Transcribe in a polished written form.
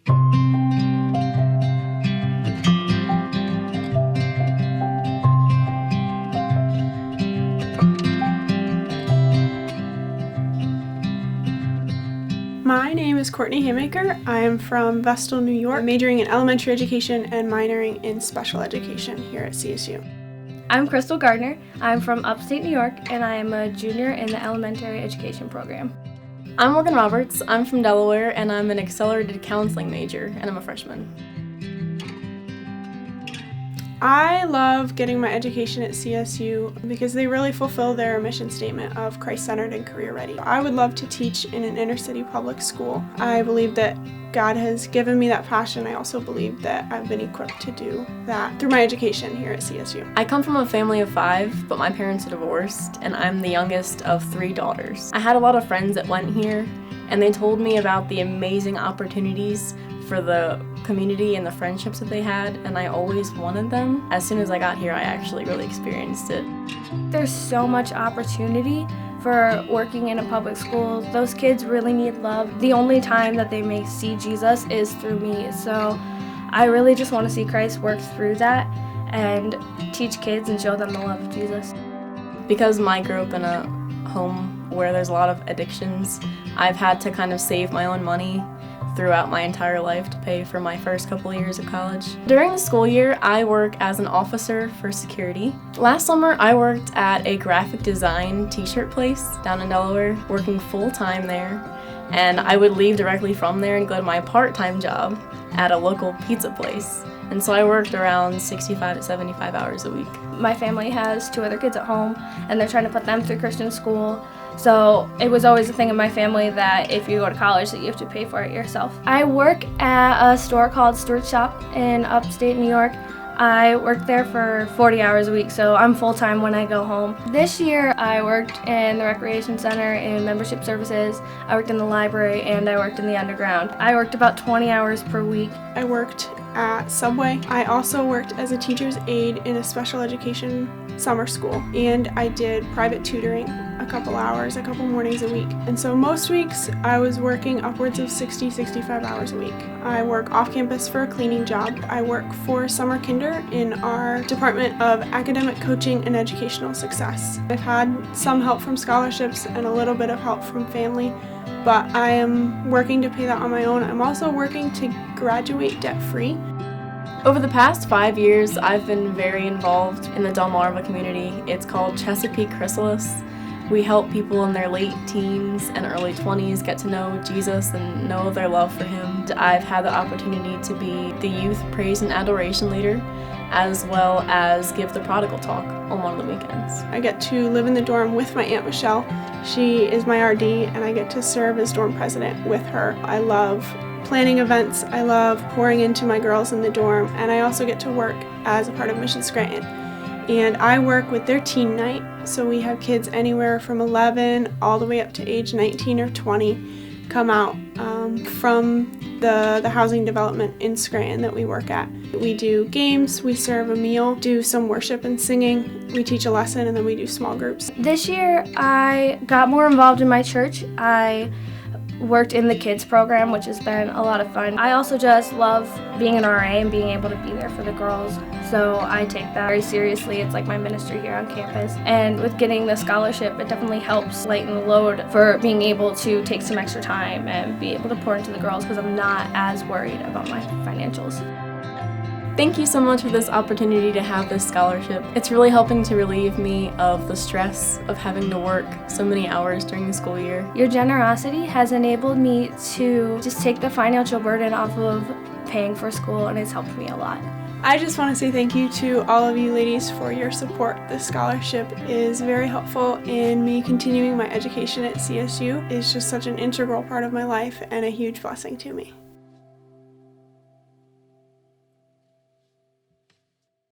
My name is Courtney Haymaker. I am from Vestal, New York, majoring in elementary education and minoring in special education here at CSU. I'm Crystal Gardner. I'm from upstate New York, and I am a junior in the elementary education program. I'm Morgan Roberts. I'm from Delaware, and I'm an accelerated counseling major, and I'm a freshman. I love getting my education at CSU because they really fulfill their mission statement of Christ-centered and career-ready. I would love to teach in an inner-city public school. I believe that God has given me that passion. I also believe that I've been equipped to do that through my education here at CSU. I come from a family of 5, but my parents are divorced, and I'm the youngest of 3 daughters. I had a lot of friends that went here, and they told me about the amazing opportunities for the community and the friendships that they had, and I always wanted them. As soon as I got here, I actually really experienced it. There's so much opportunity for working in a public school. Those kids really need love. The only time that they may see Jesus is through me, so I really just want to see Christ work through that and teach kids and show them the love of Jesus. Because I grew up in a home where there's a lot of addictions, I've had to kind of save my own money throughout my entire life to pay for my first couple years of college. During the school year, I work as an officer for security. Last summer, I worked at a graphic design t-shirt place down in Delaware, working full-time there, and I would leave directly from there and go to my part-time job at a local pizza place. And so I worked around 65 to 75 hours a week. My family has 2 other kids at home, and they're trying to put them through Christian school. So it was always a thing in my family that if you go to college that you have to pay for it yourself. I work at a store called Stewart's Shop in upstate New York. I work there for 40 hours a week, so I'm full-time when I go home. This year I worked in the recreation center in membership services, I worked in the library, and I worked in the underground. I worked about 20 hours per week. I worked at Subway. I also worked as a teacher's aide in a special education summer school, and I did private tutoring a couple hours, a couple mornings a week. And so most weeks I was working upwards of 65 hours a week. I work off campus for a cleaning job. I work for Summer Kinder in our Department of Academic Coaching and Educational Success. I've had some help from scholarships and a little bit of help from family, but I am working to pay that on my own. I'm also working to graduate debt-free. Over the past 5 years, I've been very involved in the Delmarva community. It's called Chesapeake Chrysalis. We help people in their late teens and early 20s get to know Jesus and know their love for Him. I've had the opportunity to be the youth praise and adoration leader, as well as give the prodigal talk on one of the weekends. I get to live in the dorm with my Aunt Michelle. She is my RD, and I get to serve as dorm president with her. I love planning events. I love pouring into my girls in the dorm, and I also get to work as a part of Mission Scranton. And I work with their teen night, so we have kids anywhere from 11 all the way up to age 19 or 20 come out from the housing development in Scranton that we work at. We do games, we serve a meal, do some worship and singing, we teach a lesson, and then we do small groups. This year I got more involved in my church. I worked in the kids program, which has been a lot of fun. I also just love being an RA and being able to be there for the girls, so I take that very seriously. It's like my ministry here on campus, and with getting the scholarship, it definitely helps lighten the load for being able to take some extra time and be able to pour into the girls because I'm not as worried about my financials. Thank you so much for this opportunity to have this scholarship. It's really helping to relieve me of the stress of having to work so many hours during the school year. Your generosity has enabled me to just take the financial burden off of paying for school, and it's helped me a lot. I just want to say thank you to all of you ladies for your support. This scholarship is very helpful in me continuing my education at CSU. It's just such an integral part of my life and a huge blessing to me.